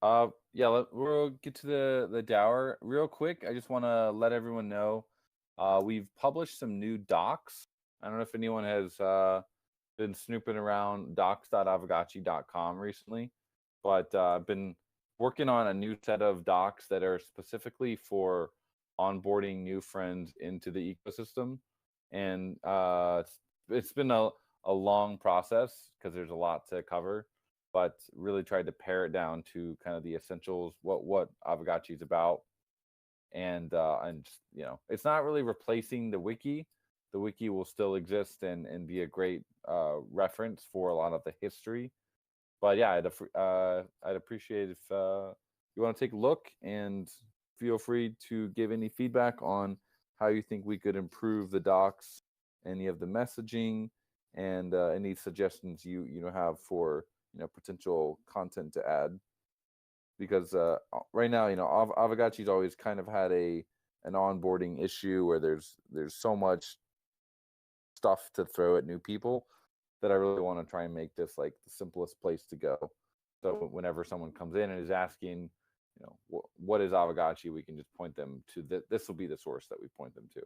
Yeah, we'll get to the dower real quick. I just want to let everyone know, we've published some new docs. I don't know if anyone has been snooping around docs.aavegotchi.com recently, but I've been working on a new set of docs that are specifically for onboarding new friends into the ecosystem, and it's been a long process because there's a lot to cover, but really tried to pare it down to kind of the essentials, what Aavegotchi is about, and just, it's not really replacing the wiki. The wiki will still exist and be a great reference for a lot of the history. But yeah, I'd appreciate if you want to take a look, and feel free to give any feedback on how you think we could improve the docs, any of the messaging, and any suggestions you have for potential content to add. Because right now, Aavegotchi's always kind of had an onboarding issue where there's so much stuff to throw at new people that I really want to try and make this like the simplest place to go. So whenever someone comes in and is asking, what is Aavegotchi, we can just point them to this will be the source that we point them to,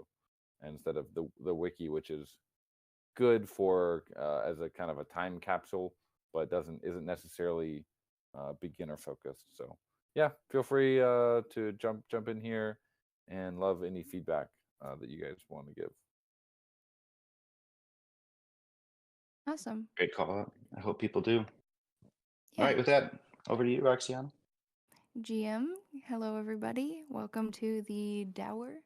and instead of the wiki, which is good for as a kind of a time capsule, but isn't necessarily beginner focused. So yeah, feel free to jump in here, and love any feedback that you guys want to give. Awesome. Great call out. I hope people do. All Yeah. right, with that, over to you, Roxanne. GM, hello everybody. Welcome to the Dower.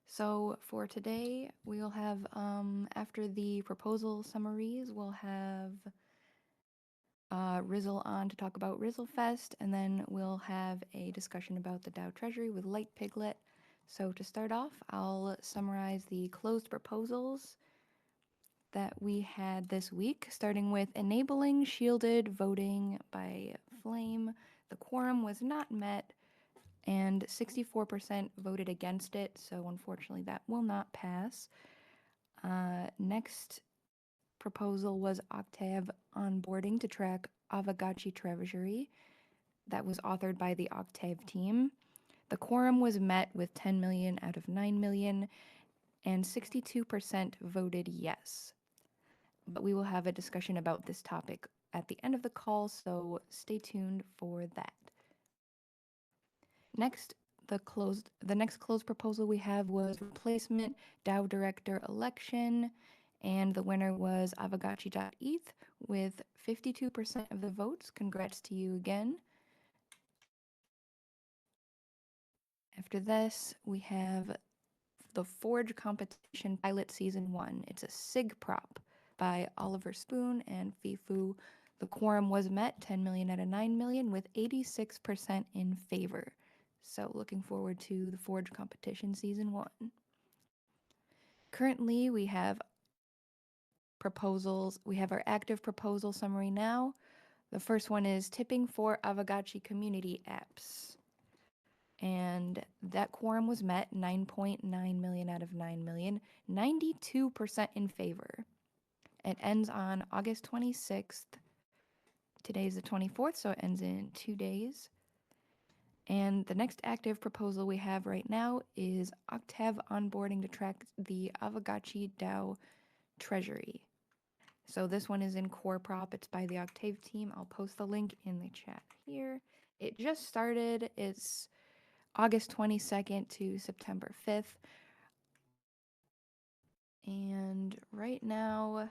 So for today, we'll have after the proposal summaries, we'll have Rizzle on to talk about Rizzlefest, and then we'll have a discussion about the DAO Treasury with Light Piglet. So to start off, I'll summarize the closed proposals that we had this week, starting with enabling shielded voting by Flame. The quorum was not met, and 64% voted against it, so unfortunately that will not pass. Next proposal was Octave onboarding to track Aavegotchi Treasury. That was authored by the Octave team. The quorum was met with 10 million out of 9 million, and 62% voted yes. But we will have a discussion about this topic at the end of the call, so stay tuned for that. Next, the next closed proposal we have was replacement DAO director election, and the winner was Aavegotchi.eth with 52% of the votes. Congrats to you again. After this, we have the Forge Competition Pilot Season 1. It's a SIG prop by Oliver Spoon and Fifu. The quorum was met, 10 million out of 9 million, with 86% in favor. So looking forward to the Forge Competition Season 1. Currently, we have proposals. We have our active proposal summary now. The first one is tipping for Aavegotchi community apps. And that quorum was met, 9.9 million out of 9 million, 92% in favor. It ends on August 26th. Today's the 24th, so it ends in 2 days. And the next active proposal we have right now is Octave onboarding to track the Aavegotchi DAO Treasury. So this one is in core prop. It's by the Octave team. I'll post the link in the chat here. It just started. It's August 22nd to September 5th. And right now,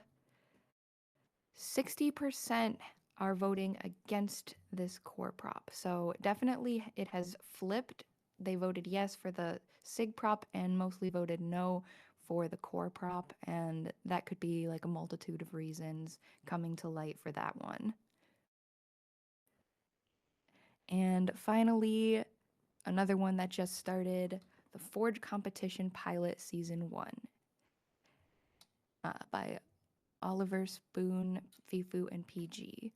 60% are voting against this core prop. So definitely it has flipped. They voted yes for the SIG prop and mostly voted no for the core prop. And that could be like a multitude of reasons coming to light for that one. And finally, another one that just started, the Forge Competition Pilot Season 1 by Oliver Spoon, Fifu, and PG.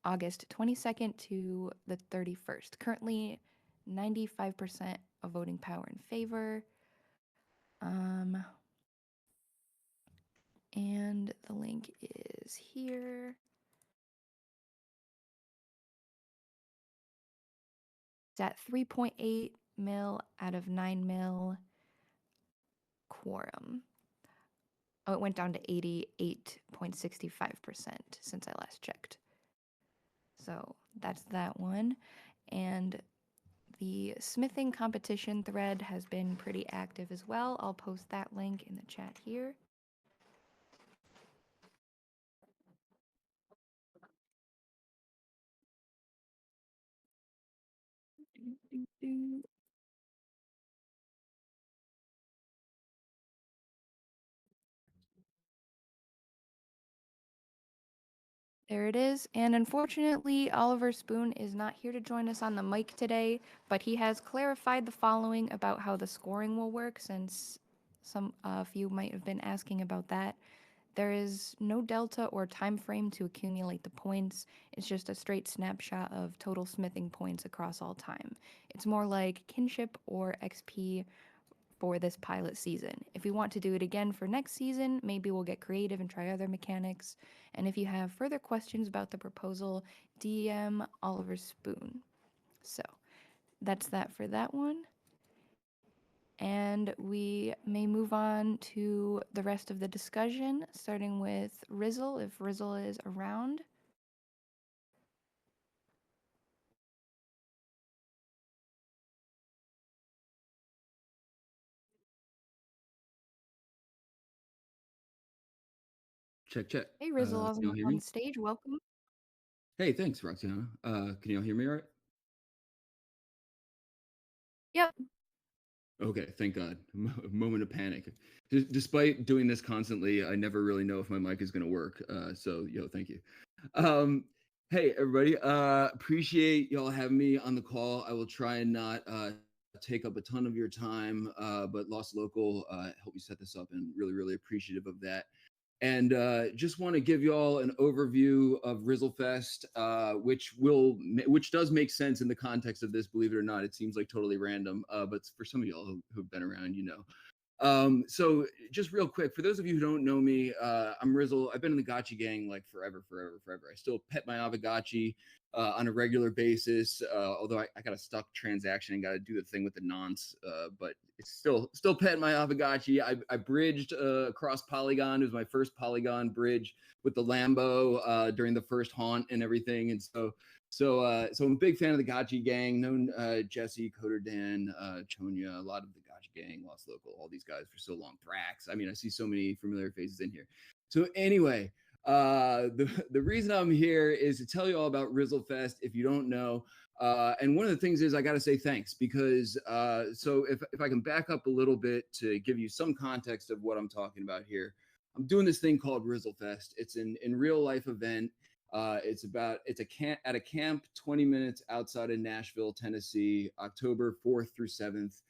August 22nd to the 31st. Currently, 95% of voting power in favor. And the link is here. It's at 3.8 mil out of 9 mil quorum. Oh, it went down to 88.65% since I last checked. So that's that one. And the smithing competition thread has been pretty active as well. I'll post that link in the chat here. There it is. And unfortunately, Oliver Spoon is not here to join us on the mic today, but he has clarified the following about how the scoring will work, since some of you might have been asking about that. There is no delta or time frame to accumulate the points. It's just a straight snapshot of total smithing points across all time. It's more like kinship or XP for this pilot season. If we want to do it again for next season, maybe we'll get creative and try other mechanics. And if you have further questions about the proposal, DM Oliver Spoon. So that's that for that one. And we may move on to the rest of the discussion, starting with Rizzle, if Rizzle is around. Check, check. Hey, Rizzle, Can you all hear on me? stage. Welcome. Hey, thanks, Roxana. Can you all hear me all right? Yep. Okay, thank God. A moment of panic. Despite doing this constantly, I never really know if my mic is going to work. So, thank you. Hey, everybody. Appreciate y'all having me on the call. I will try and not take up a ton of your time, but Lost Local helped me set this up, and really, really appreciative of that. And just want to give you all an overview of Rizzlefest, which does make sense in the context of this. Believe it or not, it seems like totally random, but for some of y'all who've been around, So just real quick, for those of you who don't know me, I'm Rizzle. I've been in the Gotchi gang like forever. I still pet my Aavegotchi on a regular basis, although I got a stuck transaction and got to do the thing with the nonce, but it's still petting my Aavegotchi. I bridged across Polygon. It was my first Polygon bridge with the Lambo during the first haunt and everything, and so I'm a big fan of the Gotchi gang. Known Jesse, Coder Dan, Chonya, a lot of the Gotchi gang, Lost Local, all these guys for so long. Thrax. I mean, I see so many familiar faces in here. So anyway, the reason I'm here is to tell you all about Rizzlefest if you don't know. And one of the things is I got to say thanks, because so if I can back up a little bit to give you some context of what I'm talking about here. I'm doing this thing called Rizzlefest. It's an in real life event. It's at a camp 20 minutes outside of Nashville, Tennessee, October 4th through 7th.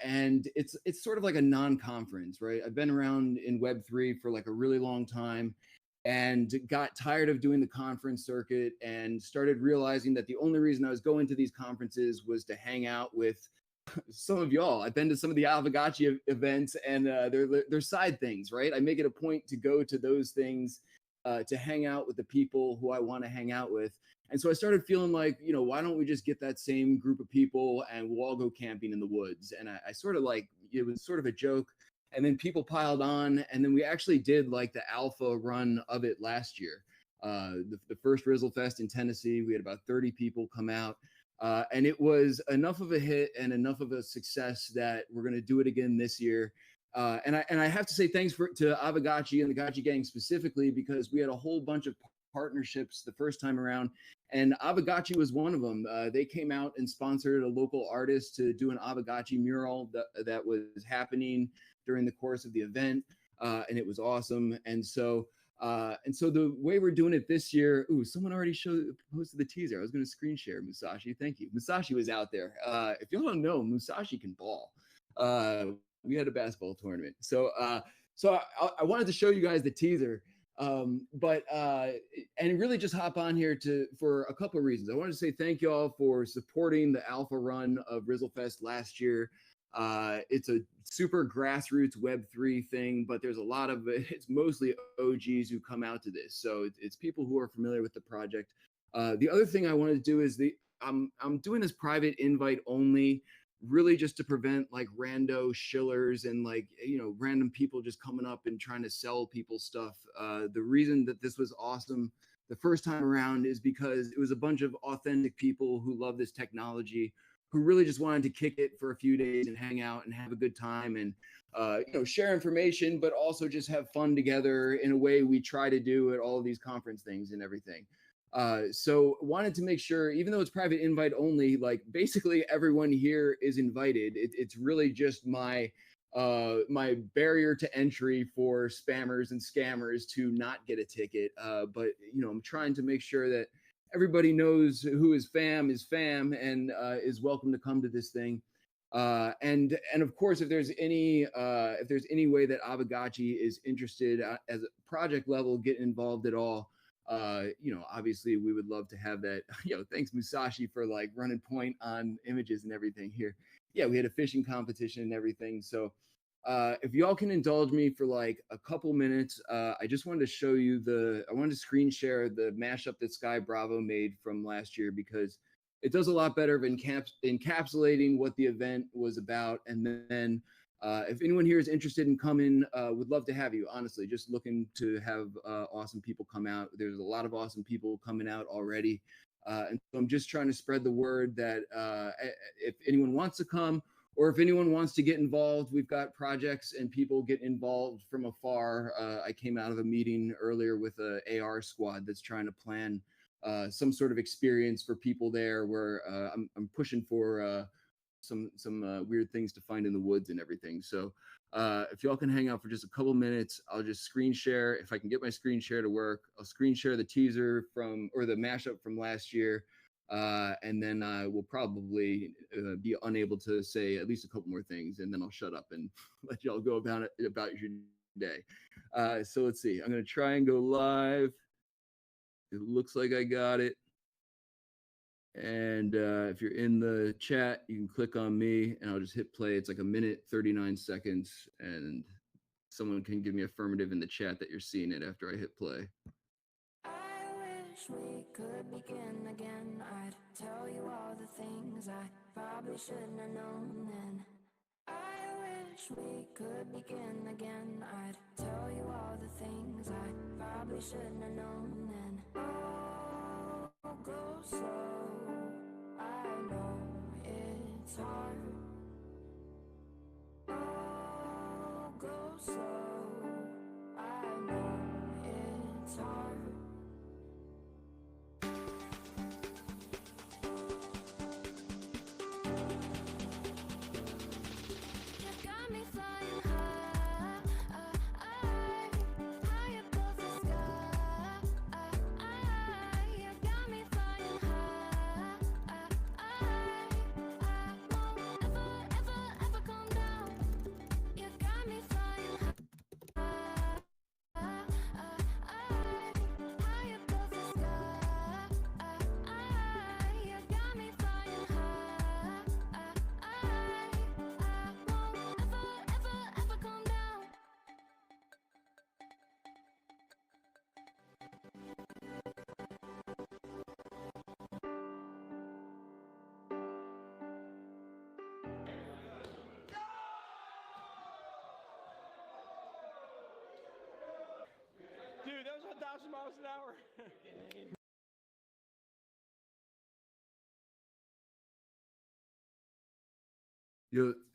And it's sort of like a non-conference, right? I've been around in Web3 for like a really long time and got tired of doing the conference circuit and started realizing that the only reason I was going to these conferences was to hang out with some of y'all. I've been to some of the Aavegotchi events, and they're side things, right? I make it a point to go to those things to hang out with the people who I want to hang out with. And so I started feeling like, why don't we just get that same group of people and we'll all go camping in the woods? And I sort of like, it was sort of a joke. And then people piled on. And then we actually did like the alpha run of it last year. The first Rizzlefest in Tennessee, we had about 30 people come out. And it was enough of a hit and enough of a success that we're going to do it again this year. And I have to say thanks to Aavegotchi and the Gotchi gang specifically, because we had a whole bunch of partnerships the first time around, and Aavegotchi was one of them. They came out and sponsored a local artist to do an Aavegotchi mural that was happening during the course of the event, and it was awesome. And so the way we're doing it this year, someone already posted the teaser. I was going to screen share Musashi. Thank you. Musashi was out there. If y'all don't know, Musashi can ball. We had a basketball tournament. So I wanted to show you guys the teaser, and really just hop on here for a couple of reasons. I wanted to say thank you all for supporting the alpha run of Rizzlefest last year. It's a super grassroots Web3 thing, but there's a lot of it. It's mostly OGs who come out to this. So it's people who are familiar with the project. The other thing I wanted to do is I'm doing this private invite only, really just to prevent like rando shillers and like, random people just coming up and trying to sell people stuff. The reason that this was awesome the first time around is because it was a bunch of authentic people who love this technology, who really just wanted to kick it for a few days and hang out and have a good time and share information, but also just have fun together in a way we try to do at all of these conference things and everything. So wanted to make sure, even though it's private invite only, like basically everyone here is invited. It's really just my barrier to entry for spammers and scammers to not get a ticket. But I'm trying to make sure that everybody knows who is fam and is welcome to come to this thing. And of course, if there's any way that Aavegotchi is interested as a project level, get involved at all, obviously we would love to have that. Thanks Musashi for like running point on images and everything here. Yeah, we had a fishing competition and everything. So if y'all can indulge me for like a couple minutes, I just wanted to show you I wanted to screen share the mashup that Sky Bravo made from last year, because it does a lot better of encapsulating what the event was about. And then if anyone here is interested in coming, would love to have you, honestly. Just looking to have awesome people come out. There's a lot of awesome people coming out already. And so I'm just trying to spread the word that if anyone wants to come, or if anyone wants to get involved, we've got projects and people get involved from afar. I came out of a meeting earlier with a AR squad that's trying to plan some sort of experience for people there, where I'm pushing for some weird things to find in the woods and everything. So if y'all can hang out for just a couple minutes, I'll just screen share. If I can get my screen share to work, I'll screen share the teaser or the mashup from last year. And then I will probably be unable to say at least a couple more things, and then I'll shut up and let y'all go about your day. So let's see. I'm going to try and go live. It looks like I got it. And if you're in the chat, you can click on me and I'll just hit play. It's like 1:39 seconds, and someone can give me affirmative in the chat that you're seeing it after I hit play. I wish we could begin again. I'd tell you all the things I probably shouldn't have known then. I wish we could begin again. I'd tell you all the things I probably shouldn't have known then. Oh, go slow. I know it's hard. Oh, go slow. I know it's hard. You got me flying high, high above the sky. You got me flying high, won't ever come down. You got me flying high, high above the sky. You got me flying high, won't ever come down. Dude, that was 1,000 miles an hour.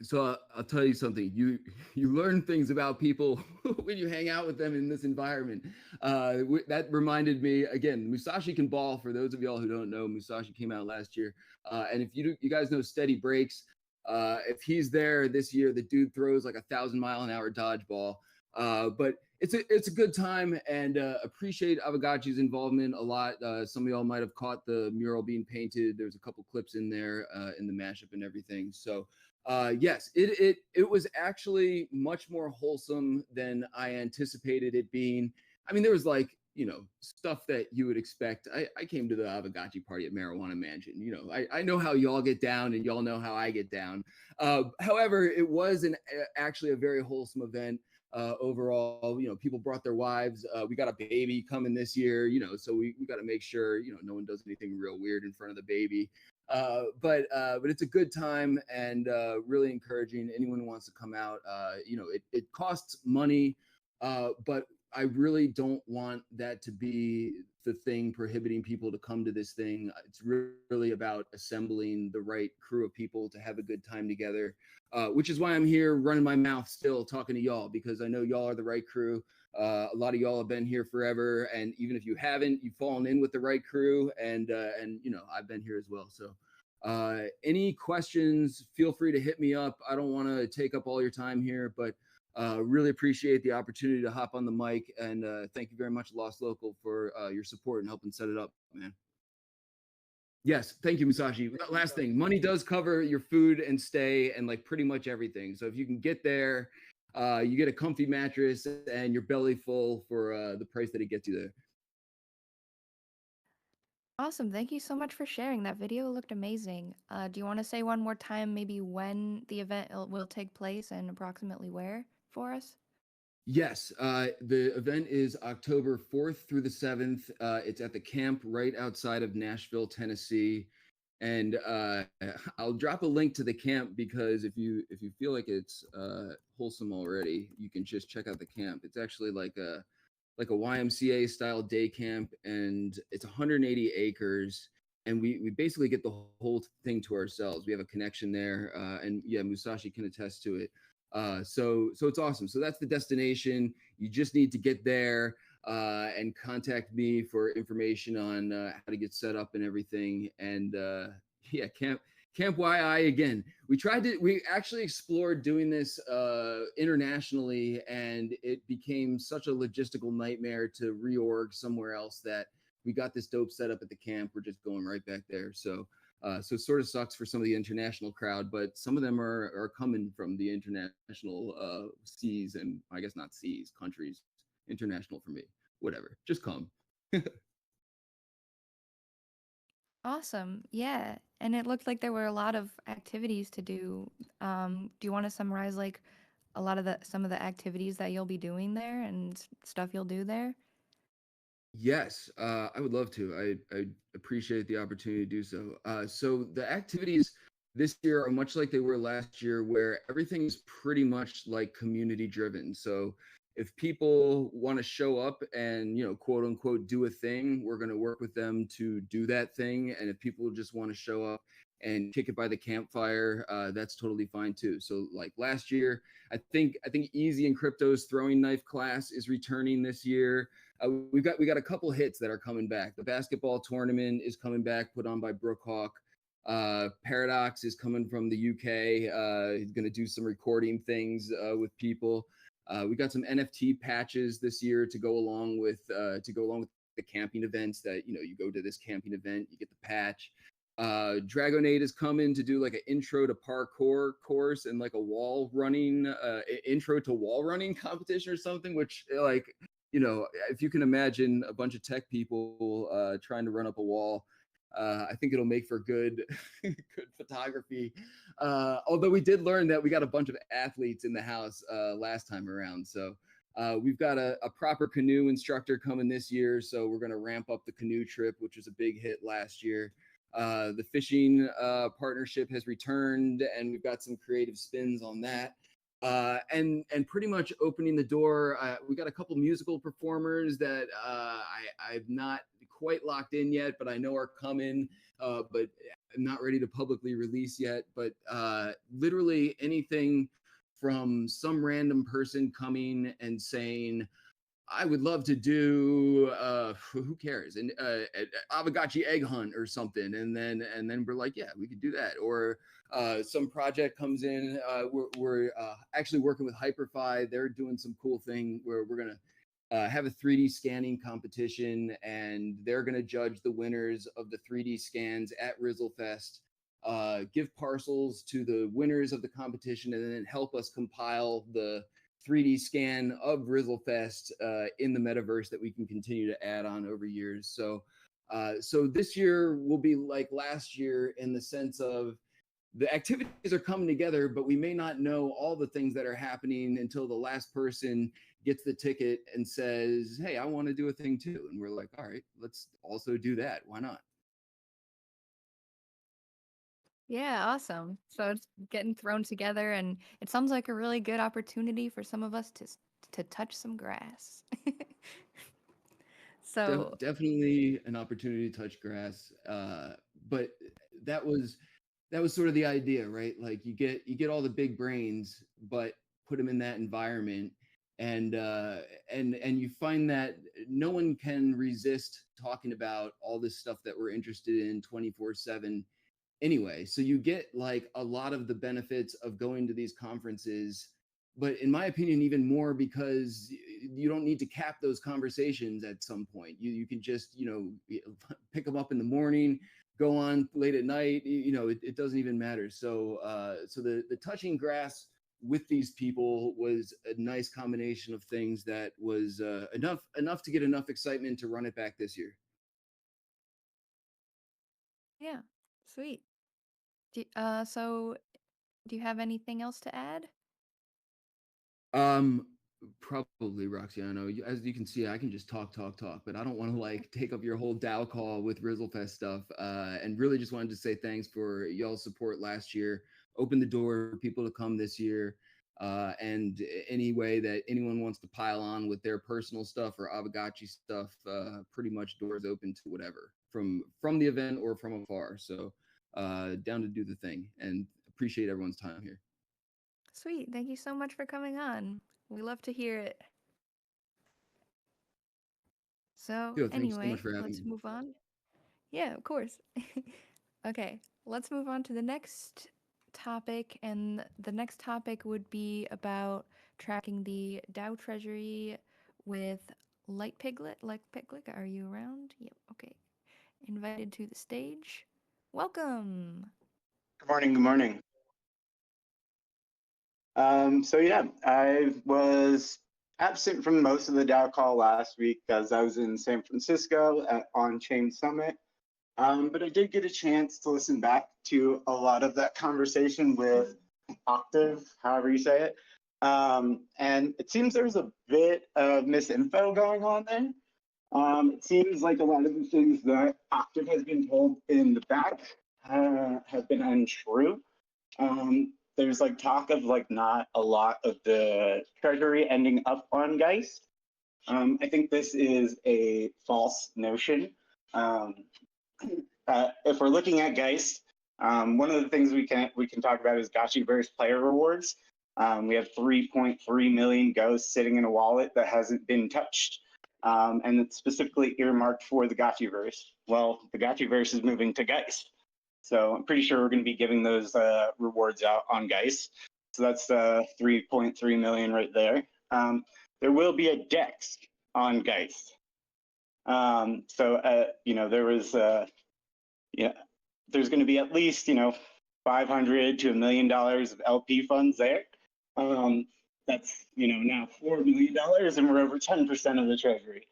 So I'll tell you something. You learn things about people when you hang out with them in this environment. That reminded me again. Musashi can ball. For those of y'all who don't know, Musashi came out last year, and if you guys know Steady Breaks, if he's there this year, the dude throws like 1,000-mile-an-hour dodgeball. But it's a good time, and appreciate Aavegotchi's involvement a lot. Some of y'all might have caught the mural being painted. There's a couple clips in there in the mashup and everything. So yes, it was actually much more wholesome than I anticipated it being. I mean, there was like, stuff that you would expect. I came to the Aavegotchi party at Marijuana Mansion. I know how y'all get down, and y'all know how I get down. However, it was actually a very wholesome event. overall. People brought their wives. We got a baby coming this year, so we got to make sure, no one does anything real weird in front of the baby. But it's a good time and really encouraging. Anyone who wants to come out, it costs money, but I really don't want that to be the thing prohibiting people to come to this thing. It's really about assembling the right crew of people to have a good time together, which is why I'm here running my mouth still talking to y'all, because I know y'all are the right crew. A lot of y'all have been here forever, and even if you haven't, you've fallen in with the right crew, and I've been here as well. So any questions, feel free to hit me up. I don't want to take up all your time here, but really appreciate the opportunity to hop on the mic, and thank you very much, Lost Local, for your support and helping set it up, man. Yes, thank you, Musashi. Last thing, money does cover your food and stay and like pretty much everything. So if you can get there, you get a comfy mattress and your belly full for the price that it gets you there. Awesome. Thank you so much for sharing. That video looked amazing. Do you want to say one more time maybe when the event will take place and approximately where for us? Yes, the event is October 4th through the 7th. It's at the camp right outside of Nashville, Tennessee. And I'll drop a link to the camp, because if you feel like it's wholesome already, you can just check out the camp. It's actually like a YMCA style day camp, and it's 180 acres. And we basically get the whole thing to ourselves. We have a connection there, and yeah, Musashi can attest to it. So it's awesome. So that's the destination. You just need to get there and contact me for information on how to get set up and everything. And yeah, Camp YI again. We actually explored doing this internationally, and it became such a logistical nightmare to reorg somewhere else that we got this dope setup at the camp. We're just going right back there. So it sort of sucks for some of the international crowd, but some of them are coming from the international seas, and I guess not seas, countries. International for me. Whatever. Just come. Awesome. Yeah. And it looked like there were a lot of activities to do. Do you want to summarize like some of the activities that you'll be doing there and stuff you'll do there? Yes, I would love to. I appreciate the opportunity to do so. So the activities this year are much like they were last year, where everything is pretty much like community driven. So if people want to show up and, quote unquote, do a thing, we're going to work with them to do that thing. And if people just want to show up and kick it by the campfire, that's totally fine too. So like last year, I think Easy and Crypto's throwing knife class is returning this year. We got a couple hits that are coming back. The basketball tournament is coming back, put on by Brookhawk. Paradox is coming from the UK. He's going to do some recording things with people. We got some NFT patches this year to go along with the camping events. That you go to this camping event, you get the patch. Dragonade is coming to do like an intro to parkour course and like a wall running intro to wall running competition or something, which like if you can imagine a bunch of tech people trying to run up a wall, I think it'll make for good good photography. Although we did learn that we got a bunch of athletes in the house last time around. So we've got a proper canoe instructor coming this year. So we're going to ramp up the canoe trip, which was a big hit last year. The fishing partnership has returned, and we've got some creative spins on that. And pretty much opening the door, we got a couple musical performers that I've not quite locked in yet, but I know are coming, but I'm not ready to publicly release yet. But literally anything from some random person coming and saying, I would love to do who cares, and Aavegotchi egg hunt or something, and then we're like, yeah, we could do that. Or some project comes in, we're actually working with Hyperfi. They're doing some cool thing where we're gonna have a 3D scanning competition, and they're gonna judge the winners of the 3D scans at Rizzlefest. Give parcels to the winners of the competition, and then help us compile the 3D scan of Rizzlefest in the metaverse that we can continue to add on over years. So this year will be like last year in the sense of the activities are coming together, but we may not know all the things that are happening until the last person gets the ticket and says, hey, I want to do a thing too. And we're like, all right, let's also do that. Why not? Yeah, awesome. So it's getting thrown together, and it sounds like a really good opportunity for some of us to touch some grass. So Definitely an opportunity to touch grass. But that was sort of the idea, right? Like you get all the big brains, but put them in that environment, and you find that no one can resist talking about all this stuff that we're interested in 24/7 anyway. So you get like a lot of the benefits of going to these conferences, but in my opinion, even more because you don't need to cap those conversations at some point. You can just, pick them up in the morning, go on late at night, it doesn't even matter. So the touching grass with these people was a nice combination of things that was enough to get enough excitement to run it back this year. yeah, sweet. So do you have anything else to add? Probably, Roxana. As you can see, I can just talk, but I don't want to like take up your whole DAO call with Rizzlefest stuff. And really just wanted to say thanks for y'all's support last year. Open the door for people to come this year. And any way that anyone wants to pile on with their personal stuff or Aavegotchi stuff, pretty much doors open to whatever from the event or from afar. So down to do the thing, and appreciate everyone's time here. Sweet. Thank you so much for coming on. We love to hear it. So Yo, thanks so much anyway, for having let's me. move on. Yeah, of course. Okay, let's move on to the next topic, and the next topic would be about tracking the DAO treasury with Light Piglet. Light Piglet, are you around? Yep, okay. Invited to the stage. Welcome. Good morning. Good morning. So yeah, I was absent from most of the DAO call last week because I was in San Francisco at On-Chain Summit. But I did get a chance to listen back to a lot of that conversation with Octave, however you say it. And it seems there's a bit of misinfo going on there. It seems like a lot of the things that Octave has been told in the back have been untrue. There's like talk of like not a lot of the treasury ending up on Geist. I think this is a false notion. If we're looking at Geist, one of the things we can talk about is Gotchiverse player rewards. We have 3.3 million ghosts sitting in a wallet that hasn't been touched, and it's specifically earmarked for the Gotchiverse. Well, the Gotchiverse is moving to Geist. So I'm pretty sure we're going to be giving those rewards out on Geist. So that's 3.3 million right there. There will be a DEX on Geist. There was, there's going to be at least, $500 to $1 million of LP funds there. That's, now $4 million, and we're over 10% of the treasury.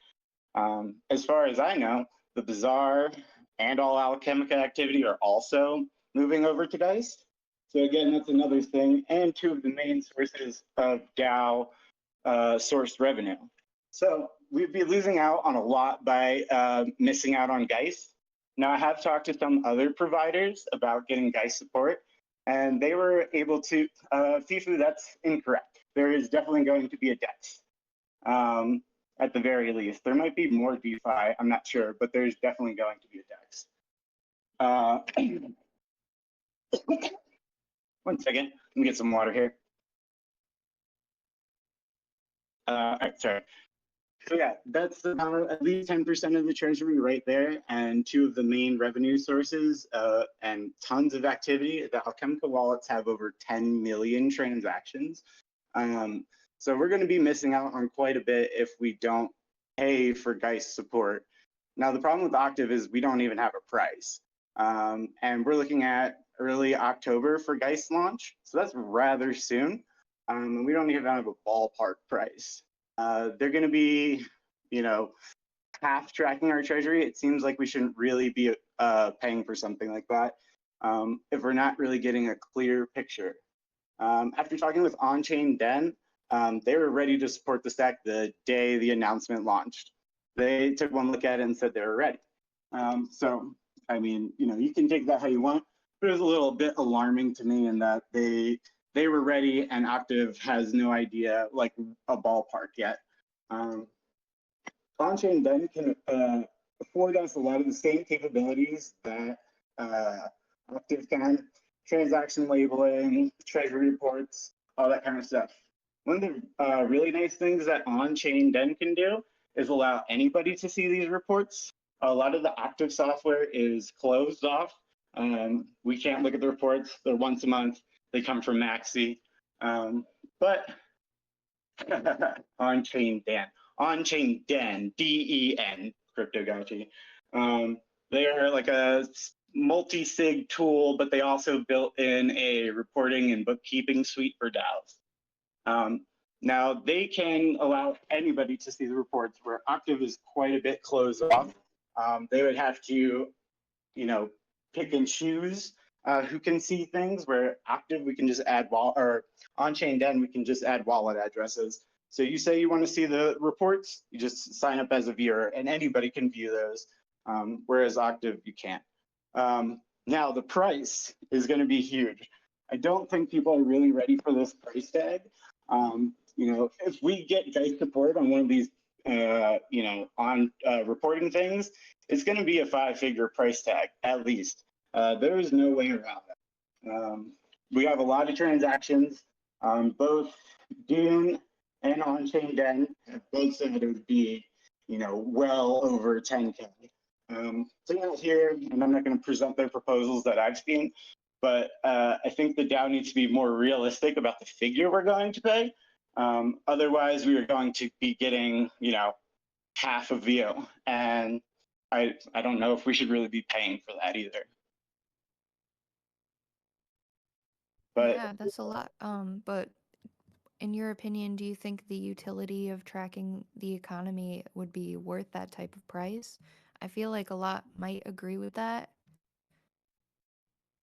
As far as I know, the Bazaar and all Alchemica activity are also moving over to Geist. So again, that's another thing, and two of the main sources of DAO sourced revenue. So we'd be losing out on a lot by missing out on Geist. Now, I have talked to some other providers about getting Geist support, and they were able to, FIFU, that's incorrect. There is definitely going to be a DEX. At the very least. There might be more DeFi, I'm not sure, but there's definitely going to be a DEX. One second, let me get some water here. All right, sorry. So yeah, that's at least 10% of the treasury right there, and two of the main revenue sources, and tons of activity. The Alchemica wallets have over 10 million transactions. So we're going to be missing out on quite a bit if we don't pay for Geist support. Now, the problem with Octave is we don't even have a price. And we're looking at early October for Geist launch. So that's rather soon. And we don't even have a ballpark price. They're going to be, half tracking our treasury. It seems like we shouldn't really be paying for something like that. if we're not really getting a clear picture. After talking with On-Chain Den, they were ready to support the stack the day the announcement launched. They took one look at it and said they were ready. So, I mean, you can take that how you want, but it was a little bit alarming to me in that they were ready and Octave has no idea, like a ballpark yet. On-Chain then can afford us a lot of the same capabilities that Octave can: transaction labeling, treasury reports, all that kind of stuff. One of the really nice things that On-Chain Den can do is allow anybody to see these reports. A lot of the Octave software is closed off. We can't look at the reports. They're once a month. They come from Maxi. But On-Chain Den, On-Chain Den, D-E-N, Cryptogotchi. They are like a multi-sig tool, but they also built in a reporting and bookkeeping suite for DAOs. Now, they can allow anybody to see the reports, where Octave is quite a bit closed off. They would have to, pick and choose who can see things, where Octave, we can just add or On-Chain Den, we can just add wallet addresses. So you say you want to see the reports, you just sign up as a viewer, and anybody can view those, whereas Octave, you can't. Now, the price is going to be huge. I don't think people are really ready for this price tag. If we get guys support on one of these, reporting things, it's going to be a 5-figure price tag, at least. There is no way around that. We have a lot of transactions. Both Dune and On-Chain Den have both said it would be, well over 10K. So not here, and I'm not going to present their proposals that I've seen, but I think the DAO needs to be more realistic about the figure we're going to pay. Otherwise, we are going to be getting, half of VO, and I don't know if we should really be paying for that either. But yeah, that's a lot. But in your opinion, do you think the utility of tracking the economy would be worth that type of price? I feel like a lot might agree with that.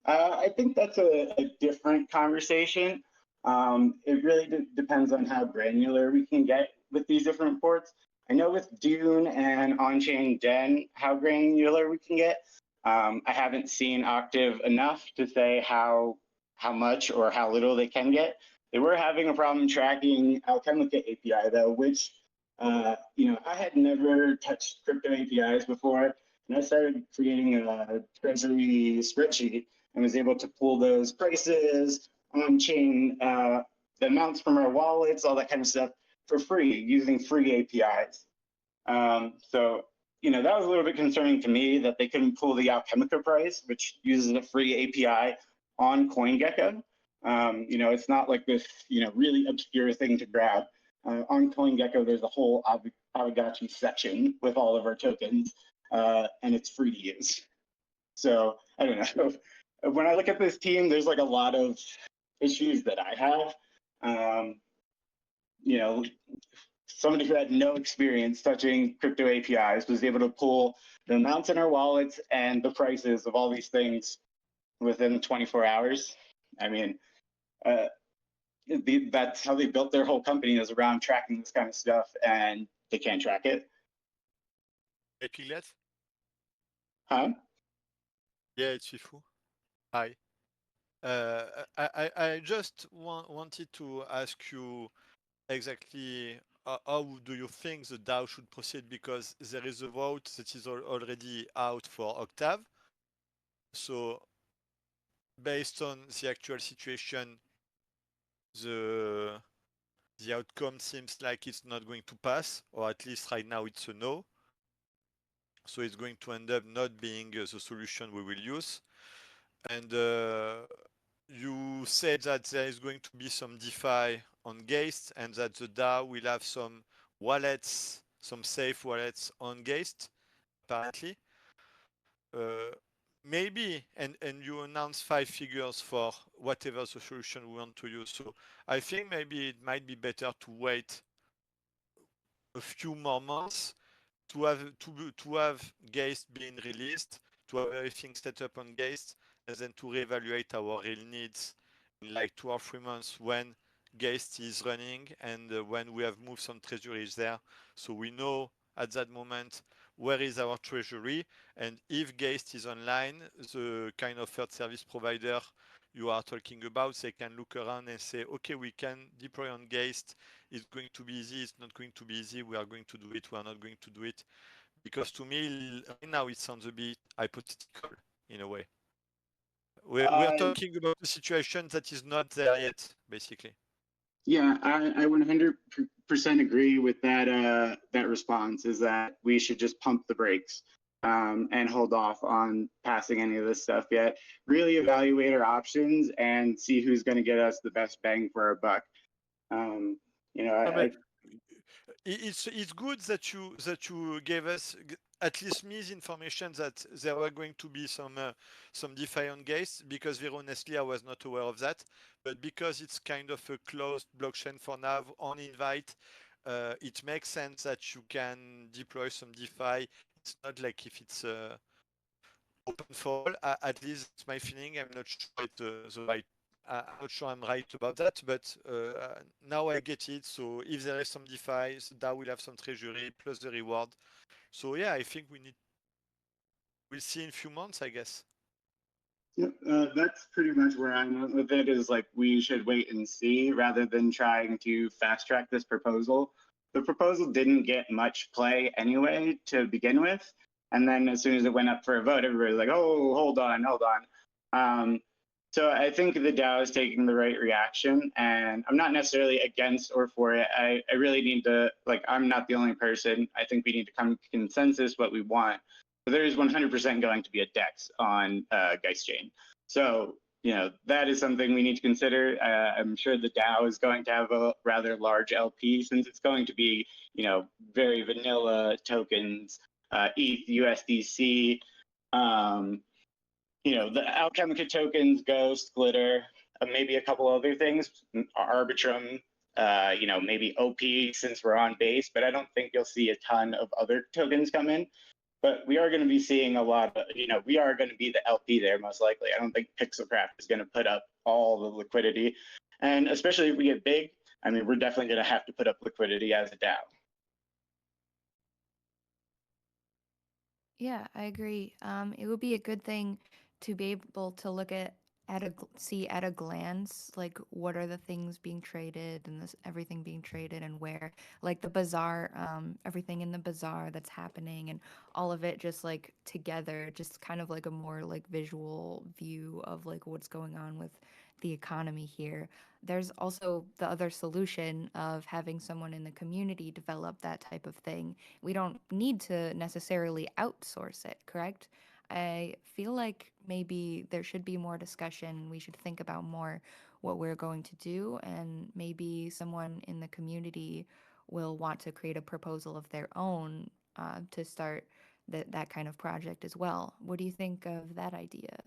I think that's a different conversation. It really depends on how granular we can get with these different reports. I know with Dune and On-Chain Den, how granular we can get. I haven't seen Octave enough to say how much or how little they can get. They were having a problem tracking Alchemica API though, which I had never touched crypto APIs before, and I started creating a treasury spreadsheet and was able to pull those prices, on-chain, the amounts from our wallets, all that kind of stuff for free using free APIs. So, that was a little bit concerning to me that they couldn't pull the Alchemica price, which uses a free API on CoinGecko. It's not like this, really obscure thing to grab. On CoinGecko, there's a whole Aavegotchi section with all of our tokens, and it's free to use. So I don't know. When I look at this team, there's like a lot of issues that I have. Somebody who had no experience touching crypto APIs was able to pull the amounts in our wallets and the prices of all these things within 24 hours. I mean, that's how they built their whole company, is around tracking this kind of stuff, and they can't track it. Hey, Piglet? Huh? Yeah, it's Fifu. Hi. I just wanted to ask you exactly how do you think the DAO should proceed, because there is a vote that is already out for Octave. So based on the actual situation, the outcome seems like it's not going to pass, or at least right now it's a no. So it's going to end up not being the solution we will use. And you said that there is going to be some DeFi on Geist, and that the DAO will have some wallets, some safe wallets on Geist, apparently. Maybe, and you announce 5 figures for whatever the solution we want to use. So I think maybe it might be better to wait a few more months to have Geist being released, to have everything set up on Geist, and then to reevaluate our real needs in like 2 or 3 months when Geist is running and when we have moved some treasuries there. So we know at that moment where is our treasury, and if Geist is online, the kind of third service provider you are talking about, they can look around and say, okay, we can deploy on Geist. It's going to be easy. It's not going to be easy. We are going to do it. We are not going to do it. Because to me, right now, it sounds a bit hypothetical in a way. We're talking about a situation that is not there yet, basically. Yeah, I 100% agree with that that response, is that we should just pump the brakes and hold off on passing any of this stuff yet. Really evaluate our options and see who's going to get us the best bang for our buck. You know, It's good that you gave us, at least me, the information that there were going to be some DeFi on Geist, because very honestly I was not aware of that. But because it's kind of a closed blockchain for now on invite, it makes sense that you can deploy some DeFi. It's not like if it's open for all. At least it's my feeling. I'm not sure it's the right. I'm not sure I'm right about that, but now I get it. So if there is some DeFi, that will have some treasury plus the reward. So yeah, I think we'll see in a few months, I guess. Yep, that's pretty much where I'm at with it, is like we should wait and see rather than trying to fast track this proposal. The proposal didn't get much play anyway to begin with. And then as soon as it went up for a vote, everybody was like, oh, hold on. So I think the DAO is taking the right reaction, and I'm not necessarily against or for it. I really need to, like, I'm not the only person. I think we need to come to consensus what we want. So there is 100% going to be a DEX on Geist Chain. So, you know, that is something we need to consider. I'm sure the DAO is going to have a rather large LP, since it's going to be, you know, very vanilla tokens, ETH, USDC, you know, the Alchemica tokens, Ghost, Glitter, maybe a couple other things, Arbitrum, you know, maybe OP since we're on base, but I don't think you'll see a ton of other tokens come in. But we are going to be seeing a lot of, you know, we are going to be the LP there most likely. I don't think Pixelcraft is going to put up all the liquidity. And especially if we get big, I mean, we're definitely going to have to put up liquidity as a DAO. Yeah, I agree. It would be a good thing to be able to look see at a glance, like what are the things being traded and everything being traded and where, like the bazaar, everything in the bazaar that's happening and all of it just like together, just kind of like a more like visual view of like what's going on with the economy here. There's also the other solution of having someone in the community develop that type of thing. We don't need to necessarily outsource it, correct? I feel like maybe there should be more discussion. We should think about more what we're going to do, and maybe someone in the community will want to create a proposal of their own to start that kind of project as well. What do you think of that idea?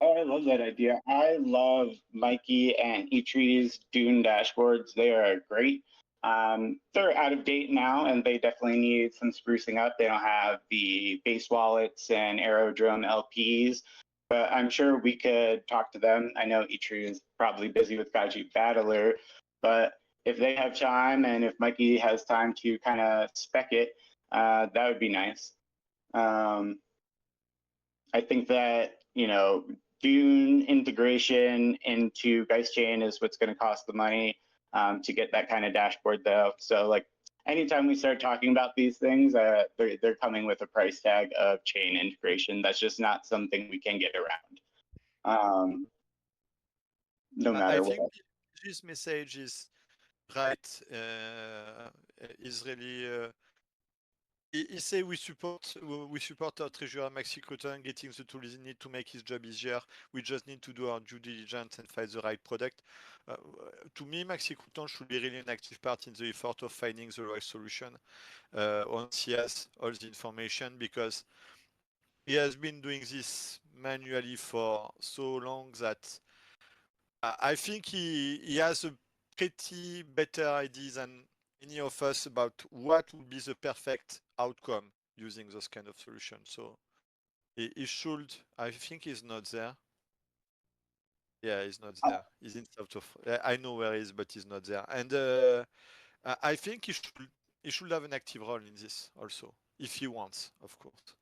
Oh, I love that idea. I love Mikey and Etree's Dune dashboards. They are great. They're out of date now, and they definitely need some sprucing up. They don't have the base wallets and Aerodrome LPs, but I'm sure we could talk to them. I know Etree is probably busy with Gaji Battler, but if they have time and if Mikey has time to kind of spec it, that would be nice. I think that, you know, Dune integration into Geist Chain is what's going to cost the money to get that kind of dashboard, though. So, like, anytime we start talking about these things, they're coming with a price tag of chain integration. That's just not something we can get around, no matter I what. think this message is right. Is really. He say we support our treasurer Maxi Cruton getting the tools he need to make his job easier. We just need to do our due diligence and find the right product. To me, Maxi Cruton should be really an active part in the effort of finding the right solution once he has all the information, because he has been doing this manually for so long that I think he has a pretty better idea than any of us about what would be the perfect outcome using those kind of solutions. So He should. I think he's not there. Yeah, he's not Oh. there. He's in South of. I know where he is, but he's not there. And I think he should have an active role in this also, if he wants, of course.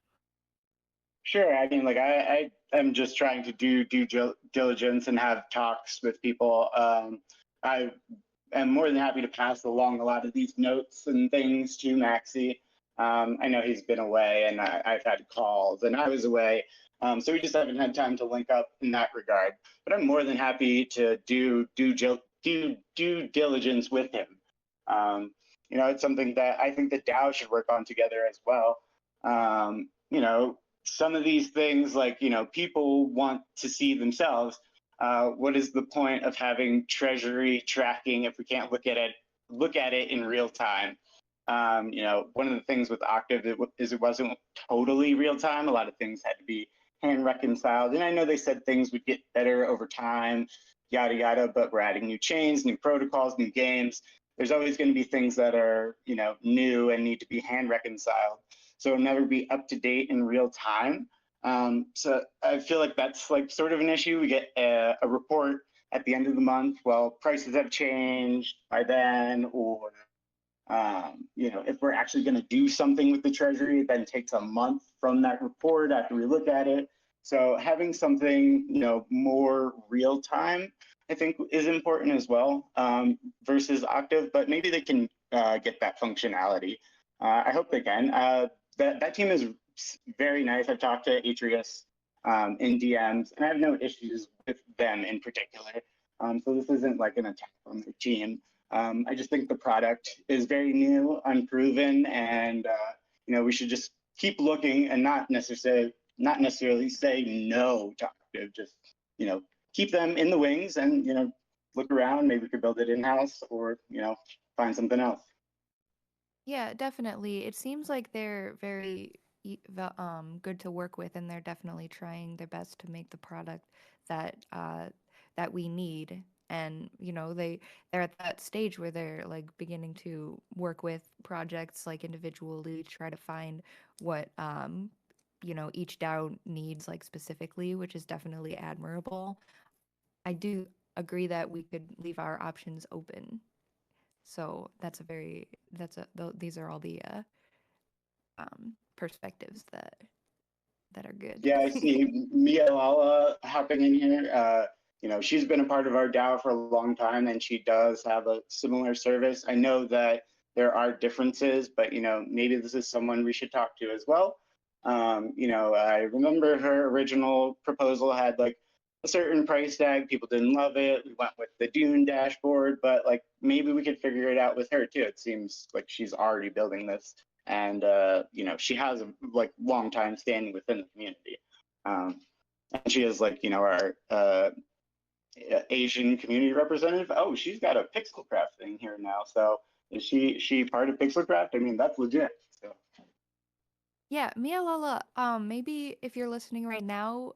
Sure. I mean, like I am just trying to do due diligence and have talks with people. I am more than happy to pass along a lot of these notes and things to Maxi. I know he's been away, and I've had calls, and I was away, so we just haven't had time to link up in that regard. But I'm more than happy to do due diligence with him. You know, it's something that I think the DAO should work on together as well. You know, some of these things, like, you know, people want to see themselves. What is the point of having treasury tracking if we can't look at it in real time? You know, one of the things with Octave is it wasn't totally real time. A lot of things had to be hand reconciled, and I know they said things would get better over time, yada yada. But we're adding new chains, new protocols, new games. There's always going to be things that are, you know, new and need to be hand reconciled. So it'll never be up to date in real time. So I feel like that's like sort of an issue. We get a report at the end of the month. Well, prices have changed by then, or you know, if we're actually going to do something with the treasury, it then takes a month from that report after we look at it. So having something, you know, more real time, I think, is important as well, versus Octave. But maybe they can get that functionality. I hope they can. That team is very nice. I've talked to Atreus in DMs, and I have no issues with them in particular. So this isn't like an attack on their team. I just think the product is very new, unproven, and you know, we should just keep looking and not necessarily say no to Octave. Just, you know, keep them in the wings and, you know, look around. Maybe we could build it in house, or, you know, find something else. Yeah, definitely. It seems like they're very good to work with, and they're definitely trying their best to make the product that we need. And you know, they're at that stage where they're like beginning to work with projects like individually, try to find what you know, each DAO needs like specifically, which is definitely admirable. I do agree that we could leave our options open. So these are all the perspectives that are good. Yeah, I see Mia Lala hopping in here. You know, she's been a part of our DAO for a long time, and she does have a similar service. I know that there are differences, but, you know, maybe this is someone we should talk to as well. You know, I remember her original proposal had like a certain price tag. People didn't love it. We went with the Dune dashboard, but like maybe we could figure it out with her too. It seems like she's already building this, and you know, she has a like long time standing within the community, and she is like, you know, our Asian community representative. Oh, she's got a Pixelcraft thing here now. So is she part of Pixelcraft? I mean, that's legit. So Yeah, Mia Lala, maybe if you're listening right now,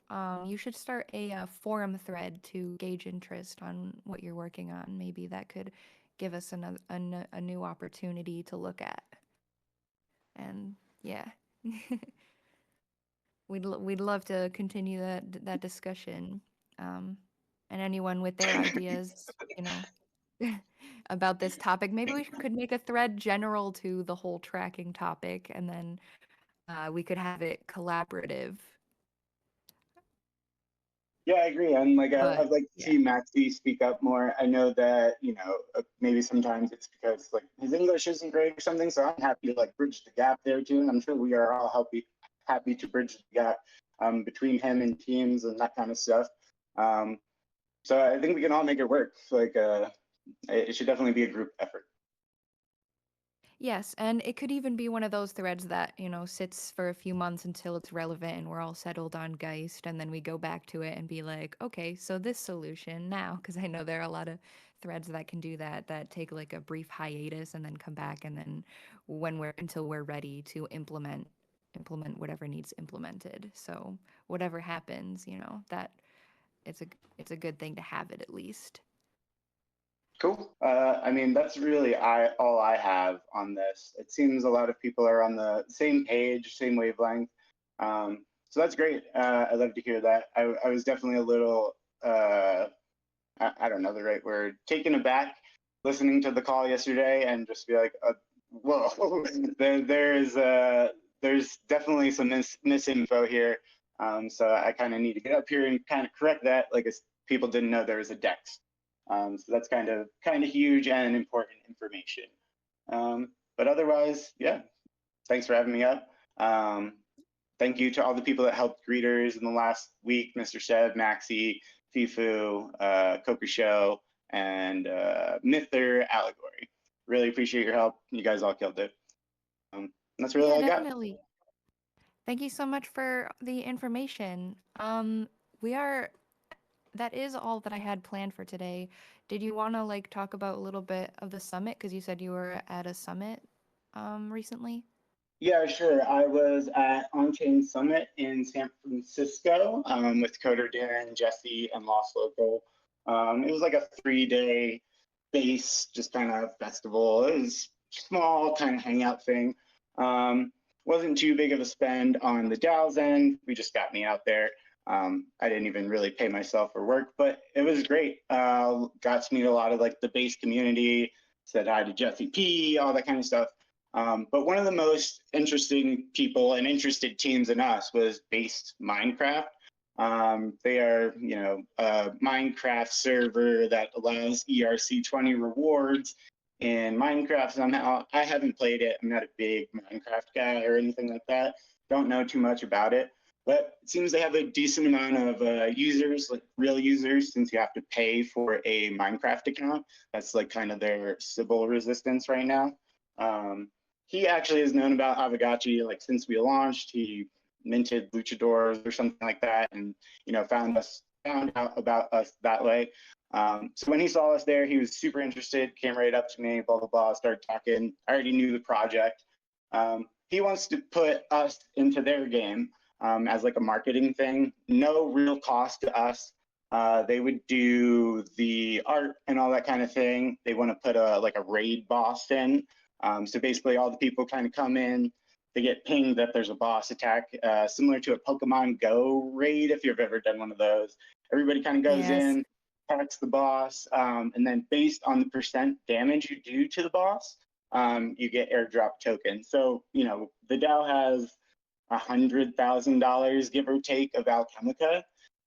you should start a forum thread to gauge interest on what you're working on. Maybe that could give us a new opportunity to look at. And yeah, we'd love to continue that discussion. And anyone with their ideas, you know, about this topic, maybe we could make a thread general to the whole tracking topic, and then we could have it collaborative. yeah, I agree. And like, But I'd like to yeah. see Maxi speak up more. I know that, you know, maybe sometimes it's because like his English isn't great or something. So I'm happy to like bridge the gap there too. And I'm sure we are all happy to bridge the gap between him and teams and that kind of stuff. So I think we can all make it work. Like, it should definitely be a group effort. Yes, and it could even be one of those threads that, you know, sits for a few months until it's relevant and we're all settled on Geist, and then we go back to it and be like, okay, so this solution now, because I know there are a lot of threads that can do that take like a brief hiatus and then come back, and then until we're ready to implement whatever needs implemented. So whatever happens, you know, that it's a good thing to have it at least. Cool. I mean, that's really all I have on this. It seems a lot of people are on the same page, same wavelength. So that's great. I love to hear that. I was definitely a little, I don't know the right word, taken aback listening to the call yesterday and just be like, whoa, there's definitely some misinfo here. So I kind of need to get up here and kind of correct that. Like people didn't know there was a DEX. So that's kind of huge and important information. But otherwise, yeah, thanks for having me up. Thank you to all the people that helped greeters in the last week, Mr. Seb, Maxi, Fifu, Coker Show, and Mither Allegory. Really appreciate your help. You guys all killed it. That's really all I got. Definitely. Thank you so much for the information. That is all that I had planned for today. Did you want to like talk about a little bit of the summit? Because you said you were at a summit recently. Yeah, sure. I was at On-Chain Summit in San Francisco with Coder Darren, Jesse, and Lost Local. It was like a 3-day base, just kind of festival. It was small, kind of hangout thing. Wasn't too big of a spend on the DAO's end. We just got me out there. I didn't even really pay myself for work, but it was great. Got to meet a lot of like the base community, said hi to Jesse P, all that kind of stuff. But one of the most interesting people and interested teams in us was Based Minecraft. They are, a Minecraft server that allows ERC20 rewards in Minecraft somehow. I haven't played it. I'm not a big Minecraft guy or anything like that. Don't know too much about it. But it seems they have a decent amount of users, like real users, since you have to pay for a Minecraft account. That's like kind of their Sybil resistance right now. He actually has known about Aavegotchi like since we launched. He minted luchadors or something like that, and found out about us that way. So when he saw us there, he was super interested. Came right up to me, blah blah blah. Started talking. I already knew the project. He wants to put us into their game as like a marketing thing. No real cost to us. They would do the art and all that kind of thing. They want to put a raid boss in. So basically all the people kind of come in, they get pinged that there's a boss attack, similar to a Pokemon Go raid, if you've ever done one of those. Everybody kind of goes in, attacks the boss, and then based on the percent damage you do to the boss, you get airdrop tokens. So, the DAO has $100,000, give or take, of Alchemica.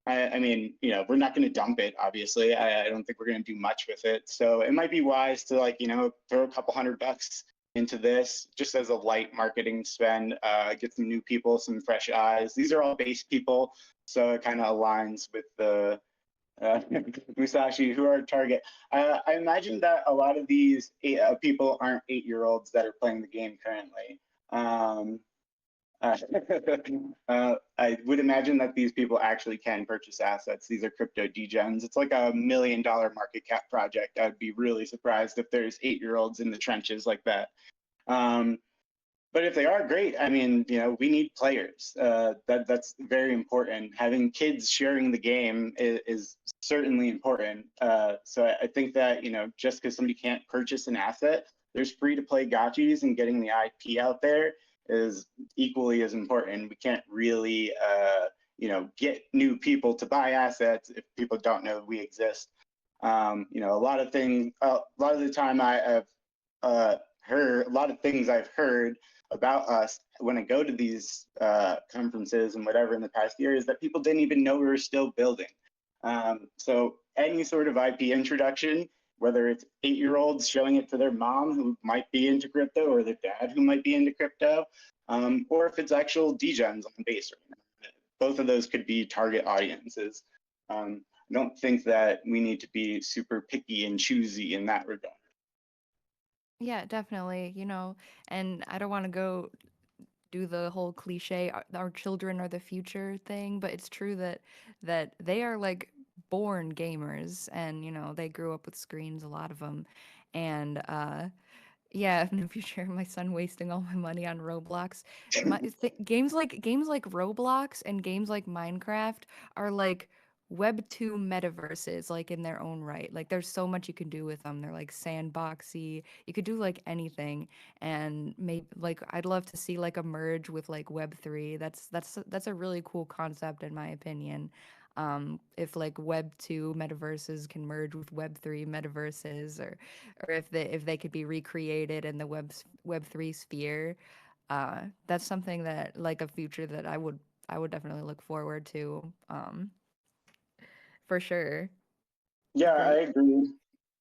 I mean, we're not going to dump it, obviously. I don't think we're going to do much with it. So it might be wise to throw a couple $100 into this just as a light marketing spend, get some new people, some fresh eyes. These are all base people, so it kind of aligns with the Musashi, who are our target. I imagine that a lot of these people aren't 8-year-olds that are playing the game currently. I would imagine that these people actually can purchase assets. These are crypto degens. It's like $1 million market cap project. I'd be really surprised if there's 8-year-olds in the trenches like that. But if they are, great. I mean, we need players. That's very important. Having kids sharing the game is certainly important. So I think that, just because somebody can't purchase an asset, there's free-to-play gotchis, and getting the IP out there is equally as important. We can't really, get new people to buy assets if people don't know we exist. A lot of the time I've heard a lot of things I've heard about us when I go to these conferences and whatever in the past year is that people didn't even know we were still building. So any sort of IP introduction, whether it's 8-year-olds showing it to their mom who might be into crypto, or their dad who might be into crypto, or if it's actual degens on the base right now. Both of those could be target audiences. I don't think that we need to be super picky and choosy in that regard. Yeah, definitely. And I don't want to go do the whole cliche our children are the future thing, but it's true that they are like born gamers, and they grew up with screens, a lot of them. And yeah, in the future, my son wasting all my money on Roblox. Games like Roblox and games like Minecraft are like Web 2 metaverses, like in their own right. Like there's so much you can do with them. They're like sandboxy. You could do like anything, and maybe like I'd love to see like a merge with like Web 3. That's a really cool concept in my opinion. If like Web 2 metaverses can merge with Web 3 metaverses, or if they could be recreated in the Web 3 sphere, that's something that like a future that I would definitely look forward to. For sure. Yeah, I Great. agree.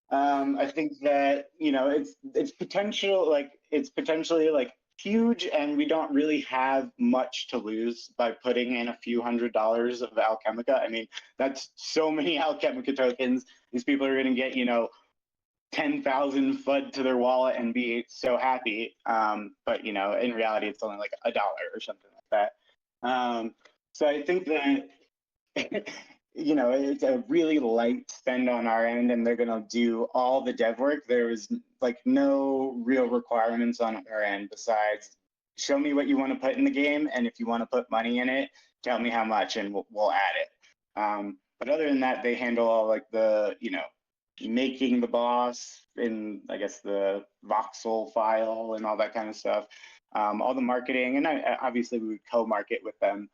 I think that, you know, it's potentially like huge, and we don't really have much to lose by putting in a few $100s of Alchemica. I mean, that's so many Alchemica tokens. These people are going to get, you know, 10,000 FUD to their wallet and be so happy. But, you know, in reality, it's only like $1 or something like that. So I think that you know, it's a really light spend on our end, and they're gonna do all the dev work. There is like no real requirements on our end besides show me what you want to put in the game, and if you want to put money in it, tell me how much, and we'll add it. But other than that, they handle all like the, you know, making the boss in, I guess, the voxel file and all that kind of stuff. All the marketing, and obviously we would co-market with them.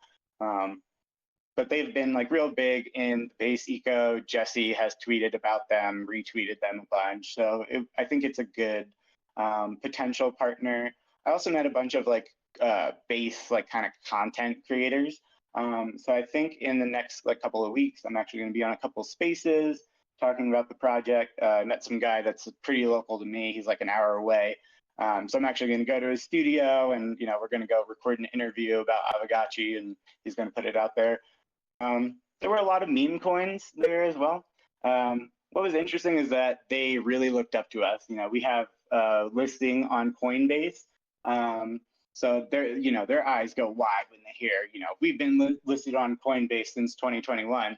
But they've been like real big in the base eco. Jesse has tweeted about them, retweeted them a bunch. So I think it's a good potential partner. I also met a bunch of like base like kind of content creators. So I think in the next like couple of weeks, I'm actually going to be on a couple of spaces talking about the project. I met some guy that's pretty local to me. He's like an hour away. So I'm actually going to go to his studio, and you know, we're going to go record an interview about Aavegotchi, and he's going to put it out there. There were a lot of meme coins there as well. What was interesting is that they really looked up to us. You know, we have a listing on Coinbase. So you know, their eyes go wide when they hear, you know, we've been listed on Coinbase since 2021.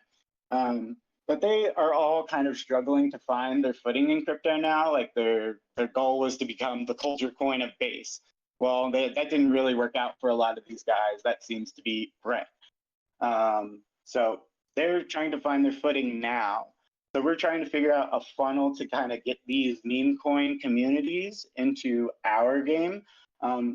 But they are all kind of struggling to find their footing in crypto now. Like their goal was to become the culture coin of base. Well, that didn't really work out for a lot of these guys. That seems to be Brent. So they're trying to find their footing now. So we're trying to figure out a funnel to kind of get these meme coin communities into our game.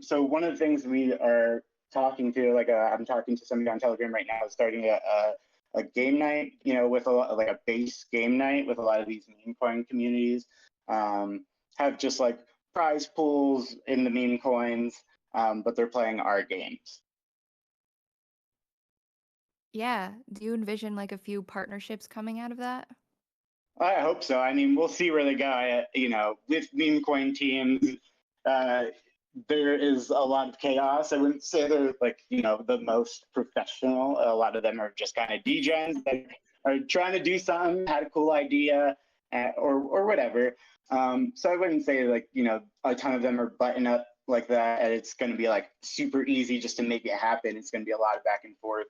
So one of the things we are talking to, like I'm talking to somebody on Telegram right now, is starting a game night, you know, with like a base game night with a lot of these meme coin communities. Have just like prize pools in the meme coins, but they're playing our games. Yeah. Do you envision like a few partnerships coming out of that? I hope so. I mean, we'll see where they go. You know, with meme coin teams, there is a lot of chaos. I wouldn't say they're like, you know, the most professional. A lot of them are just kind of degens that are trying to do something, had a cool idea, or whatever. So I wouldn't say like, you know, a ton of them are button up like that, and it's going to be like super easy just to make it happen. It's going to be a lot of back and forth.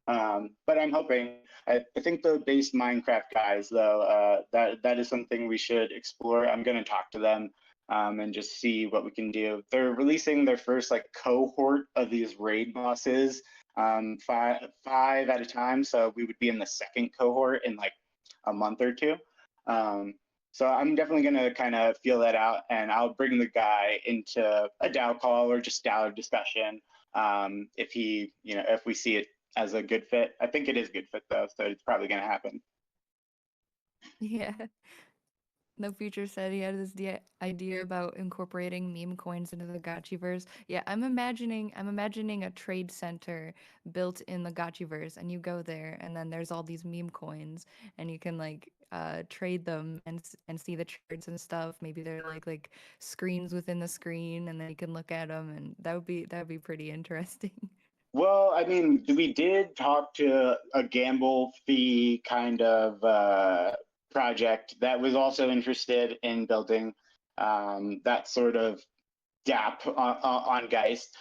But I'm hoping. I think the base Minecraft guys, though, that is something we should explore. I'm going to talk to them and just see what we can do. They're releasing their first like cohort of these raid bosses, five at a time. So we would be in the second cohort in like a month or two. So I'm definitely going to kind of feel that out, and I'll bring the guy into a DAO call or just DAO discussion if he, you know, if we see it as a good fit. I think it is a good fit though, so it's probably going to happen. Yeah. No Future said he had this idea about incorporating meme coins into the Gotchiverse. Yeah, I'm imagining a trade center built in the Gotchiverse, and you go there, and then there's all these meme coins, and you can like trade them and see the trades and stuff. Maybe they're like screens within the screen, and then you can look at them, and that would be pretty interesting. Well, I mean, we did talk to a gamble fee kind of project that was also interested in building that sort of gap on Geist,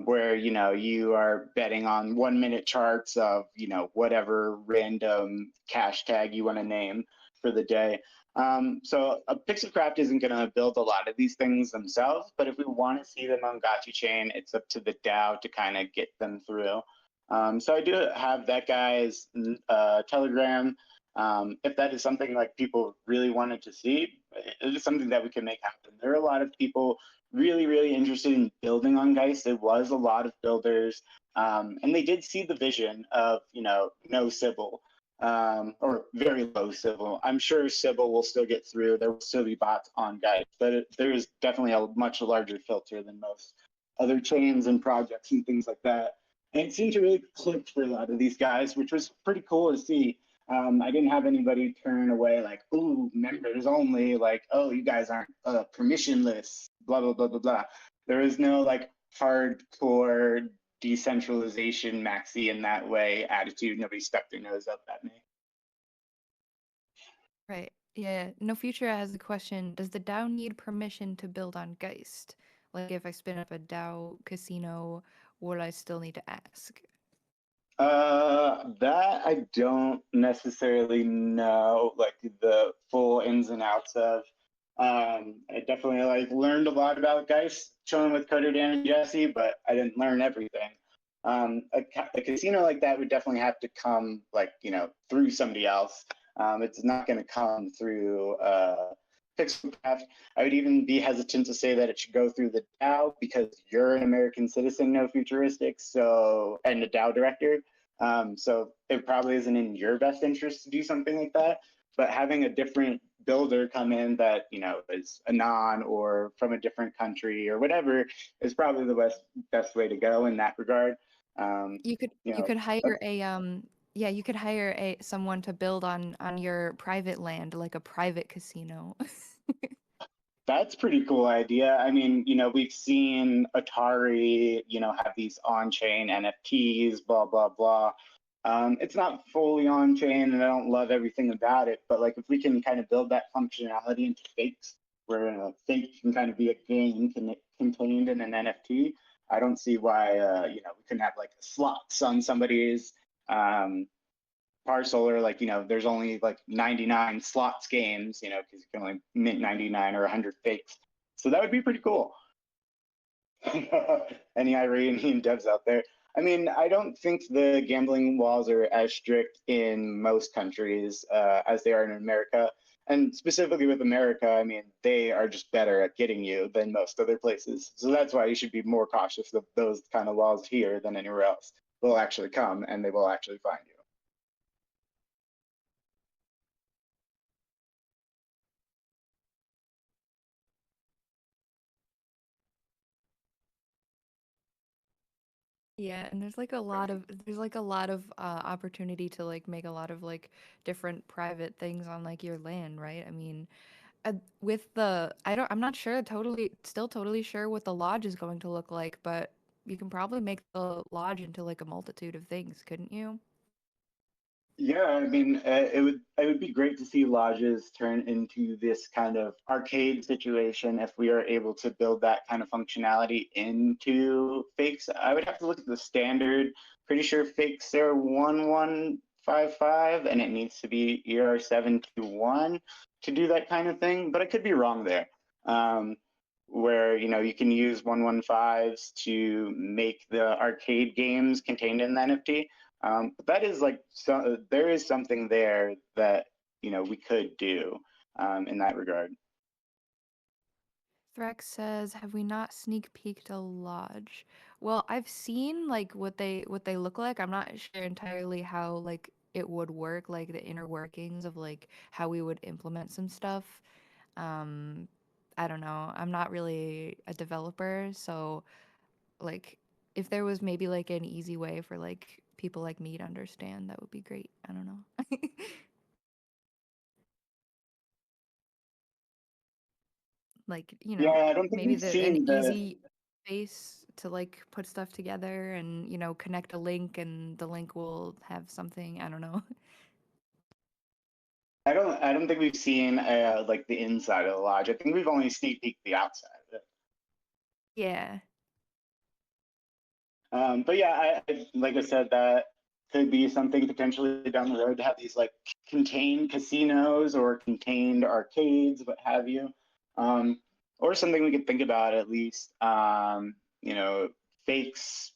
where, you know, you are betting on 1 minute charts of, you know, whatever random cash tag you want to name for the day. So a Pixelcraft isn't going to build a lot of these things themselves, but if we want to see them on Gotchi Chain, it's up to the DAO to kind of get them through. So I do have that guy's Telegram. If that is something like people really wanted to see, it is something that we can make happen. There are a lot of people really, really interested in building on Geist. There was a lot of builders, and they did see the vision of, no Sybil, or very low Sybil. I'm sure Sybil will still get through. There will still be bots on Geist, but there is definitely a much larger filter than most other chains and projects and things like that. And it seemed to really click for a lot of these guys, which was pretty cool to see. I didn't have anybody turn away like, ooh, members only, like, oh, you guys aren't permissionless, blah, blah, blah, blah, blah. There is no like hardcore decentralization maxi in that way attitude. Nobody stuck their nose up at me. Right. Yeah. No Future has a question. Does the DAO need permission to build on Geist? Like if I spin up a DAO casino, would I still need to ask? That I don't necessarily know, like the full ins and outs of. I definitely like learned a lot about Geist chilling with Coder Dan and Jesse, but I didn't learn everything. A casino like that would definitely have to come like, through somebody else. It's not going to come through Pixelcraft. I would even be hesitant to say that it should go through the DAO because you're an American citizen, no futuristic, and a DAO director. So it probably isn't in your best interest to do something like that. But having a different builder come in that is anon or from a different country or whatever is probably the best way to go in that regard. You could hire you could hire someone to build on your private land, like a private casino. That's pretty cool idea. I mean, we've seen Atari, have these on-chain NFTs, blah, blah, blah. It's not fully on-chain, and I don't love everything about it, but like if we can kind of build that functionality into fakes, where a fake can kind of be a game contained in an NFT, I don't see why, we couldn't have like slots on somebody's parcel, or like, there's only like 99 slots games, because you can only mint 99 or 100 fakes. So that would be pretty cool. Any Iranian devs out there? I mean, I don't think the gambling laws are as strict in most countries as they are in America. And specifically with America, I mean, they are just better at getting you than most other places. So that's why you should be more cautious of those kind of laws here than anywhere else. They'll actually come and they will actually find you. Yeah, and there's like a lot of opportunity to like make a lot of like different private things on like your land, right? I mean, with I'm not sure still totally sure what the lodge is going to look like, but you can probably make the lodge into like a multitude of things, couldn't you? Yeah, I mean, it would be great to see lodges turn into this kind of arcade situation if we are able to build that kind of functionality into fakes. I would have to look at the standard. Pretty sure fakes are 1155, and it needs to be ER721 to do that kind of thing. But I could be wrong there. Where you can use 115s to make the arcade games contained in the NFT. But that is like, there is something there that we could do in that regard. Threx says, "Have we not sneak peeked a lodge?" Well, I've seen like what they look like. I'm not sure entirely how like it would work, like the inner workings of like how we would implement some stuff. Um, I don't know. I'm not really a developer, so like if there was maybe like an easy way for like people like me to understand, that would be great. I don't know. Like, Yeah, I don't think maybe we've an seen the. easy space to like put stuff together and, connect a link and the link will have something. I don't know. I don't think we've seen like the inside of the lodge. I think we've only sneak peeked the outside of it. Yeah. But yeah, like I said, that could be something potentially down the road to have these like contained casinos or contained arcades, what have you, or something we could think about at least. Fakes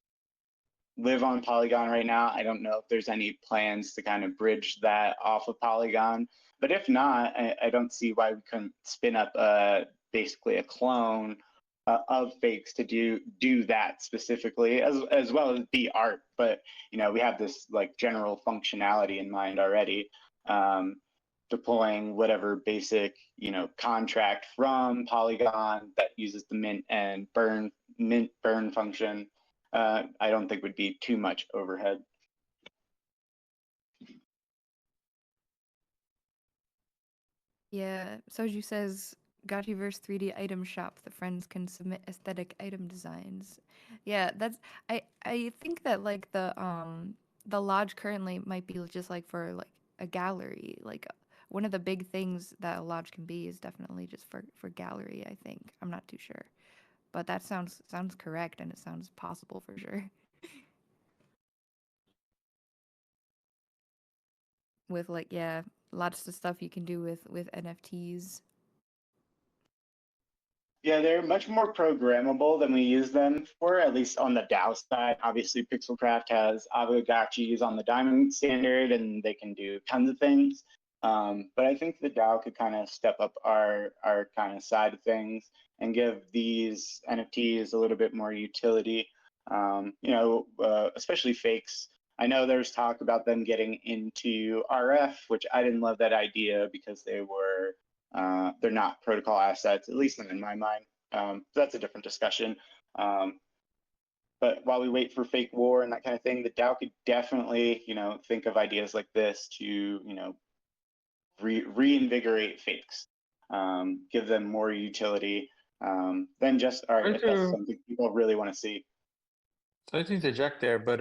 live on Polygon right now. I don't know if there's any plans to kind of bridge that off of Polygon. But if not, I don't see why we couldn't spin up basically a clone of fakes to do that specifically, as well as the art. But we have this like general functionality in mind already. Deploying whatever basic contract from Polygon that uses the mint burn function. I don't think would be too much overhead. Yeah, Soju says Gotchiverse 3D item shop. The friends can submit aesthetic item designs. Yeah, I think that like the lodge currently might be just like for like a gallery. Like one of the big things that a lodge can be is definitely just for gallery, I think. I'm not too sure. But that sounds correct and it sounds possible for sure. With like yeah, lots of stuff you can do with NFTs. Yeah, they're much more programmable than we use them for, at least on the DAO side. Obviously, Pixelcraft has Aavegotchis on the Diamond standard, and they can do tons of things. But I think the DAO could kind of step up our kind of side of things and give these NFTs a little bit more utility. Especially fakes. I know there's talk about them getting into RF, which I didn't love that idea because they're not protocol assets, at least not in my mind. That's a different discussion. But while we wait for fake war and that kind of thing, the DAO could definitely, think of ideas like this to, reinvigorate fakes, give them more utility than just, all right, if that's something people really want to see. Sorry to interject there, but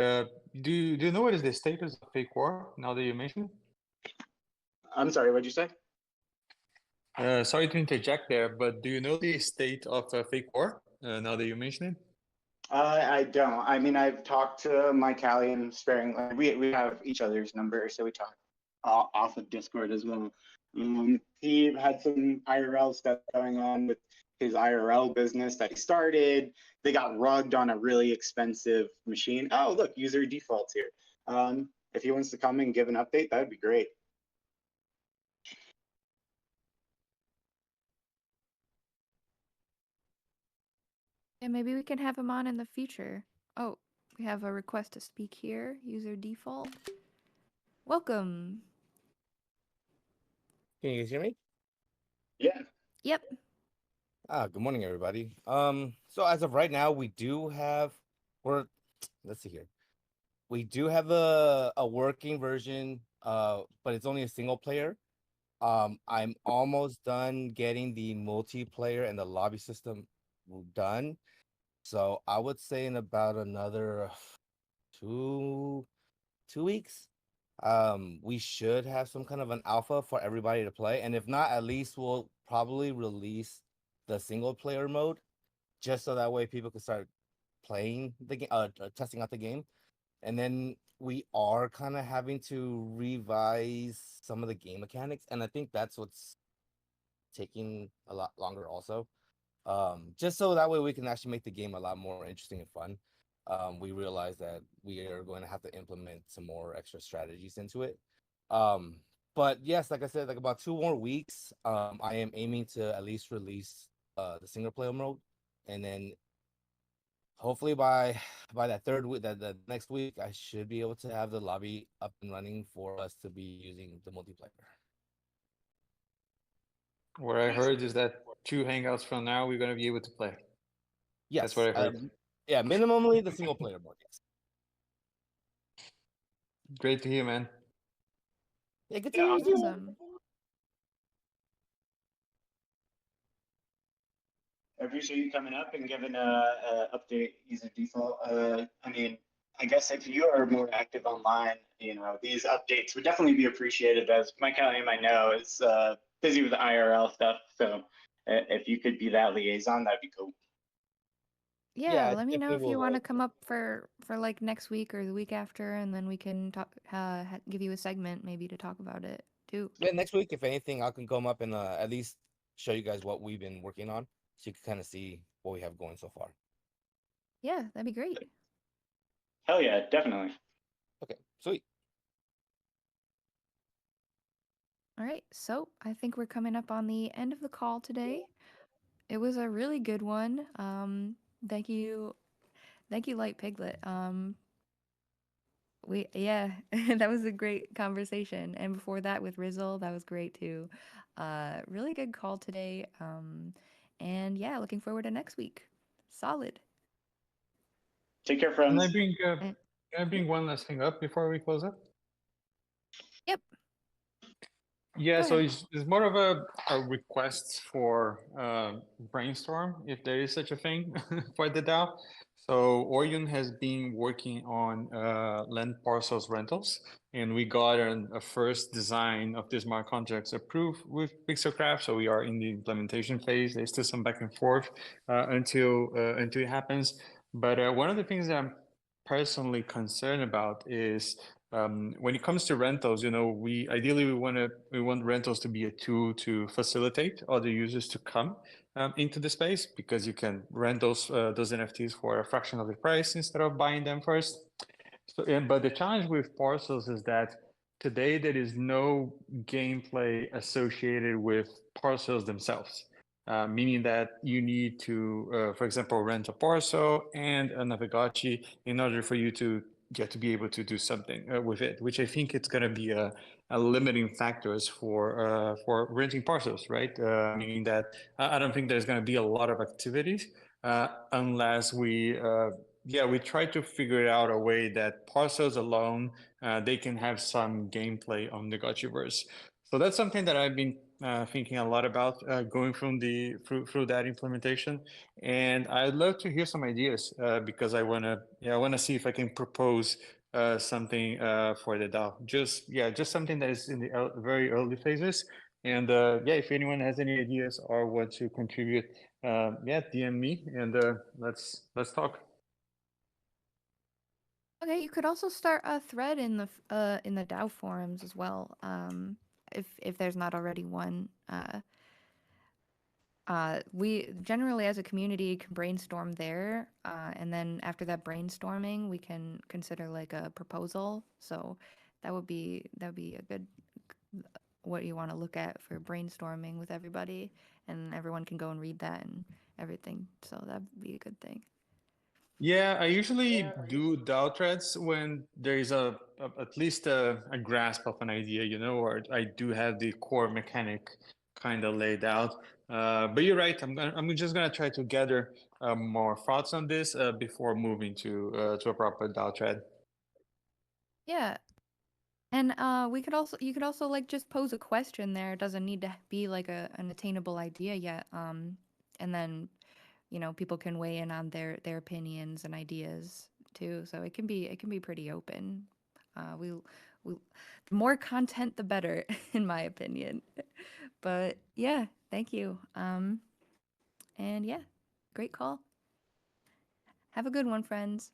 do you know what is the status of fake war now that you mention it? I'm sorry, what'd you say? Sorry to interject there, but do you know the state of fake war now that you mention it? I don't. I mean, I've talked to Mike Callian sparingly. We have each other's number, so we talk off of Discord as well. He had some IRL stuff going on with his IRL business that he started. They got rugged on a really expensive machine. Oh, look, user defaults here. If he wants to come and give an update, that would be great. Yeah, maybe we can have him on in the future. Oh, we have a request to speak here. User default. Welcome. Can you guys hear me? Yeah. Yep. Good morning, everybody. So as of right now, we do have, let's see here. We do have a working version, but it's only a single player. I'm almost done getting the multiplayer and the lobby system done. So I would say in about another 2 weeks, we should have some kind of an alpha for everybody to play. And if not, at least we'll probably release the single player mode just so that way people can start playing the game, testing out the game. And then we are kind of having to revise some of the game mechanics, and I think that's what's taking a lot longer also. Just so that way we can actually make the game a lot more interesting and fun. We realize that we are going to have to implement some more extra strategies into it. But yes, like I said, like about 2 more weeks, I am aiming to at least release the single player mode, and then hopefully by that third week, that the next week, I should be able to have the lobby up and running for us to be using the multiplayer. What I heard is that 2 hangouts from now, we're going to be able to play. Yes, That's what I heard. Yeah, minimally the single player mode. Yes. Great to hear, man. Yeah, good to hear you too. Awesome. I appreciate you coming up and giving a update user default. I mean, I guess if you are more active online, these updates would definitely be appreciated. As Mike Callian, I know, is busy with the IRL stuff. So if you could be that liaison, that'd be cool. Yeah, I let me know definitely if you will, want to come up for like next week or the week after, and then we can talk. Give you a segment maybe to talk about it too. Yeah, next week, if anything, I can come up and at least show you guys what we've been working on, so you can kind of see what we have going so far. Yeah, that'd be great. Hell yeah, definitely. Okay, sweet. All right, so I think we're coming up on the end of the call today. It was a really good one. Thank you, Light Piglet. That was a great conversation. And before that with Rizzle, that was great too. Really good call today. And yeah, looking forward to next week. Solid. Take care, Can friends. I bring Eh, can I bring one last thing up before we close up? Yep. Yeah, Go so ahead. it's more of a request for brainstorm, if there is such a thing for the DAO. So Orion has been working on land parcels rentals, and we got a first design of the smart contracts approved with Pixelcraft. So we are in the implementation phase. There's still some back and forth until it happens. But one of the things that I'm personally concerned about is when it comes to rentals, we ideally we want rentals to be a tool to facilitate other users to come into the space, because you can rent those NFTs for a fraction of the price instead of buying them first. So, but the challenge with parcels is that today there is no gameplay associated with parcels themselves. Meaning that you need to, for example, rent a parcel and an Aavegotchi in order for you to get to be able to do something with it, which I think it's going to be a limiting factors for renting parcels, right? Meaning that I don't think there's going to be a lot of activities unless we try to figure out a way that parcels alone, they can have some gameplay on the Gotchiverse. So that's something that I've been thinking a lot about going through that implementation, and I'd love to hear some ideas because I wanna see if I can propose something for the DAO. Just something that is in the very early phases, and if anyone has any ideas or want to contribute, DM me and let's talk. Okay, you could also start a thread in the DAO forums as well. If there's not already one. We generally as a community can brainstorm there, and then after that brainstorming, we can consider like a proposal. So that would be a good what you want to look at for brainstorming with everybody, and everyone can go and read that and everything. So that'd be a good thing. Yeah, I usually do DAO threads when there is at least a grasp of an idea, or I do have the core mechanic kind of laid out. But you're right. I'm just gonna try to gather more thoughts on this before moving to a proper DAO thread. Yeah. And you could also like just pose a question there. It doesn't need to be like an attainable idea yet. And then people can weigh in on their opinions and ideas too. So it can be pretty open. We the more content the better in my opinion. But yeah, thank you. And yeah, great call. Have a good one, friends.